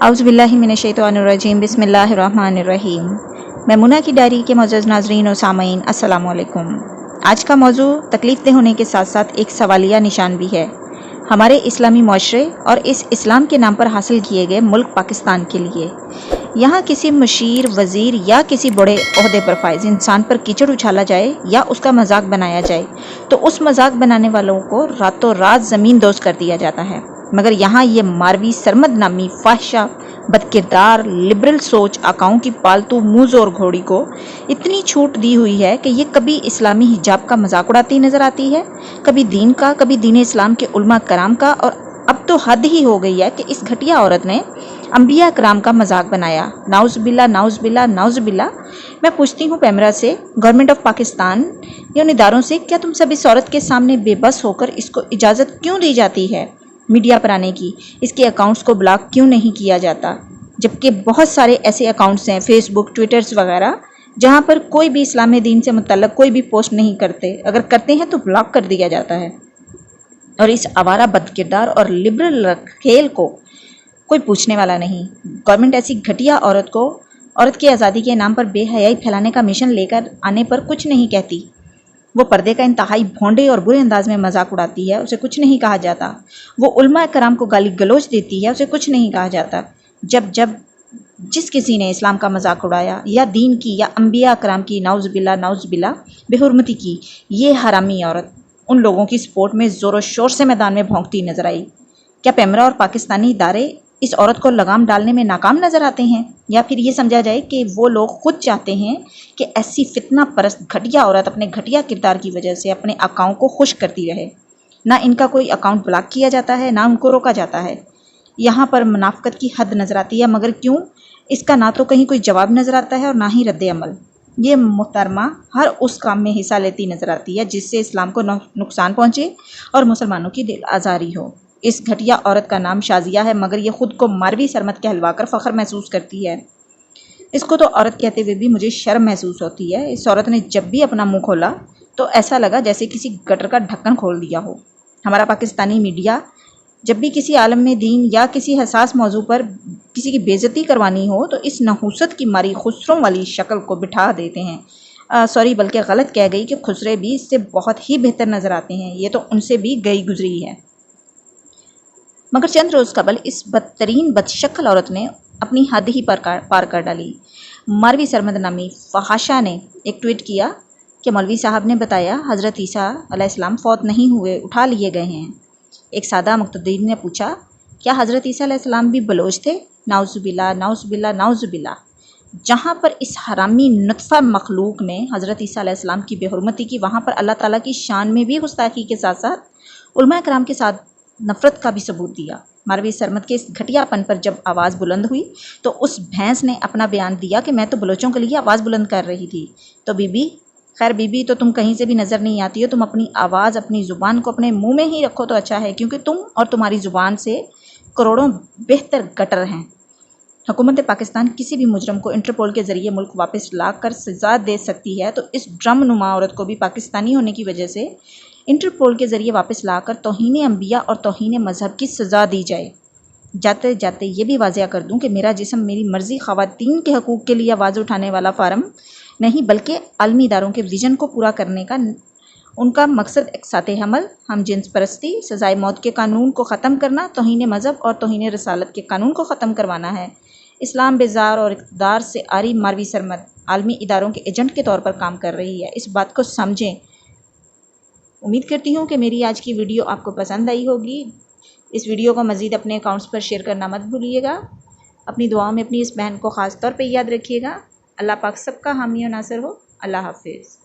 اعوذ باللہ من الشیطان الرجیم، بسم اللہ الرحمن الرحیم۔ میمونہ کی ڈائری کے معزز ناظرین و سامعین، السلام علیکم۔ آج کا موضوع تکلیف دہ ہونے کے ساتھ ساتھ ایک سوالیہ نشان بھی ہے ہمارے اسلامی معاشرے اور اس اسلام کے نام پر حاصل کیے گئے ملک پاکستان کے لیے۔ یہاں کسی مشیر، وزیر یا کسی بڑے عہدے پر فائز انسان پر کیچڑ اچھالا جائے یا اس کا مذاق بنایا جائے تو اس مذاق بنانے والوں کو راتوں رات زمین دوز کر دیا جاتا ہے، مگر یہاں یہ ماروی سرمد نامی فاحشہ، بدکردار، لبرل سوچ آقاؤں کی پالتو موز اور گھوڑی کو اتنی چھوٹ دی ہوئی ہے کہ یہ کبھی اسلامی حجاب کا مذاق اڑاتی نظر آتی ہے، کبھی دین کا، کبھی دین اسلام کے علماء کرام کا، اور اب تو حد ہی ہو گئی ہے کہ اس گھٹیا عورت نے انبیاء کرام کا مذاق بنایا۔ نعوذ باللہ، نعوذ باللہ، نعوذ باللہ۔ میں پوچھتی ہوں پیمرا سے، گورنمنٹ آف پاکستان یا ان اداروں سے، کیا تم سب اس عورت کے سامنے بے بس ہو کر اس کو اجازت کیوں دی جاتی ہے میڈیا پر آنے کی؟ اس کے اکاؤنٹس کو بلاک کیوں نہیں کیا جاتا؟ جبکہ بہت سارے ایسے اکاؤنٹس ہیں، فیس بک، ٹویٹرز وغیرہ، جہاں پر کوئی بھی اسلام دین سے متعلق کوئی بھی پوسٹ نہیں کرتے، اگر کرتے ہیں تو بلاک کر دیا جاتا ہے۔ اور اس آوارہ بدکردار اور لبرل کھیل کو کوئی پوچھنے والا نہیں۔ گورنمنٹ ایسی گھٹیا عورت کی آزادی کے نام پر بے حیائی پھیلانے کا مشن لے کر آنے پر کچھ نہیں کہتی۔ وہ پردے کا انتہائی بھونڈے اور برے انداز میں مذاق اڑاتی ہے، اسے کچھ نہیں کہا جاتا۔ وہ علماء کرام کو گالی گلوچ دیتی ہے، اسے کچھ نہیں کہا جاتا۔ جس کسی نے اسلام کا مذاق اڑایا یا دین کی یا انبیاء کرام کی نعوذ باللہ، نعوذ باللہ، بے حرمتی کی، یہ حرامی عورت ان لوگوں کی سپورٹ میں زور و شور سے میدان میں بھونکتی نظر آئی۔ کیا پیمرا اور پاکستانی ادارے اس عورت کو لگام ڈالنے میں ناکام نظر آتے ہیں، یا پھر یہ سمجھا جائے کہ وہ لوگ خود چاہتے ہیں کہ ایسی فتنہ پرست گھٹیا عورت اپنے گھٹیا کردار کی وجہ سے اپنے اکاؤنٹ کو خشک کرتی رہے؟ نہ ان کا کوئی اکاؤنٹ بلاک کیا جاتا ہے، نہ ان کو روکا جاتا ہے۔ یہاں پر منافقت کی حد نظر آتی ہے، مگر کیوں اس کا نہ تو کہیں کوئی جواب نظر آتا ہے اور نہ ہی رد عمل۔ یہ محترمہ ہر اس کام میں حصہ لیتی نظر آتی ہے جس سے اسلام کو نقصان پہنچے اور مسلمانوں کی دل آزاری ہو۔ اس گھٹیا عورت کا نام شازیہ ہے، مگر یہ خود کو ماروی سرمد کہلوا کر فخر محسوس کرتی ہے۔ اس کو تو عورت کہتے ہوئے بھی مجھے شرم محسوس ہوتی ہے۔ اس عورت نے جب بھی اپنا منہ کھولا تو ایسا لگا جیسے کسی گٹر کا ڈھکن کھول دیا ہو۔ ہمارا پاکستانی میڈیا جب بھی کسی عالم میں دین یا کسی حساس موضوع پر کسی کی بے عزتی کروانی ہو تو اس نحوست کی ماری خسروں والی شکل کو بٹھا دیتے ہیں۔ بلکہ غلط کہہ گئی کہ خسرے بھی اس سے بہت ہی بہتر نظر آتے ہیں، یہ تو ان سے بھی گئی گزری ہے۔ مگر چند روز قبل اس بدترین بدشکل عورت نے اپنی حد ہی پار کر ڈالی۔ ماروی سرمد نامی فحاشہ نے ایک ٹویٹ کیا کہ مولوی صاحب نے بتایا حضرت عیسیٰ علیہ السلام فوت نہیں ہوئے، اٹھا لیے گئے ہیں۔ ایک سادہ مقتدی نے پوچھا، کیا حضرت عیسیٰ علیہ السلام بھی بلوچ تھے؟ نعوذ باللہ، نعوذ باللہ، نعوذ باللہ۔ جہاں پر اس حرامی نطفہ مخلوق نے حضرت عیسیٰ علیہ السلام کی بے حرمتی کی، وہاں پر اللہ تعالیٰ کی شان میں بھی گستاخی کے ساتھ ساتھ علماء کرام کے ساتھ نفرت کا بھی ثبوت دیا۔ ماروی سرمد کے اس گھٹیا پن پر جب آواز بلند ہوئی تو اس بھینس نے اپنا بیان دیا کہ میں تو بلوچوں کے لیے آواز بلند کر رہی تھی۔ تو بی بی، خیر بی بی تو تم کہیں سے بھی نظر نہیں آتی ہو، تم اپنی آواز، اپنی زبان کو اپنے منہ میں ہی رکھو تو اچھا ہے، کیونکہ تم اور تمہاری زبان سے کروڑوں بہتر گٹر ہیں۔ حکومت پاکستان کسی بھی مجرم کو انٹرپول کے ذریعے ملک واپس لا کر سزا دے سکتی ہے، تو اس ڈرم نما عورت کو بھی پاکستانی ہونے کی وجہ سے انٹرپول کے ذریعے واپس لا کر توہین انبیاء اور توہین مذہب کی سزا دی جائے۔ جاتے جاتے یہ بھی واضح کر دوں کہ میرا جسم میری مرضی خواتین کے حقوق کے لیے آواز اٹھانے والا فارم نہیں، بلکہ عالمی اداروں کے ویژن کو پورا کرنے کا ان کا مقصد اقساط حمل، ہم جنس پرستی، سزائے موت کے قانون کو ختم کرنا، توہین مذہب اور توہین رسالت کے قانون کو ختم کروانا ہے۔ اسلام بیزار اور اقتدار سے عاری ماروی سرمد عالمی اداروں کے ایجنٹ کے طور پر کام کر رہی ہے، اس بات کو سمجھیں۔ امید کرتی ہوں کہ میری آج کی ویڈیو آپ کو پسند آئی ہوگی۔ اس ویڈیو کو مزید اپنے اکاؤنٹس پر شیئر کرنا مت بھولیے گا۔ اپنی دعاؤں میں اپنی اس بہن کو خاص طور پہ یاد رکھیے گا۔ اللہ پاک سب کا حامی و ناصر ہو۔ اللہ حافظ۔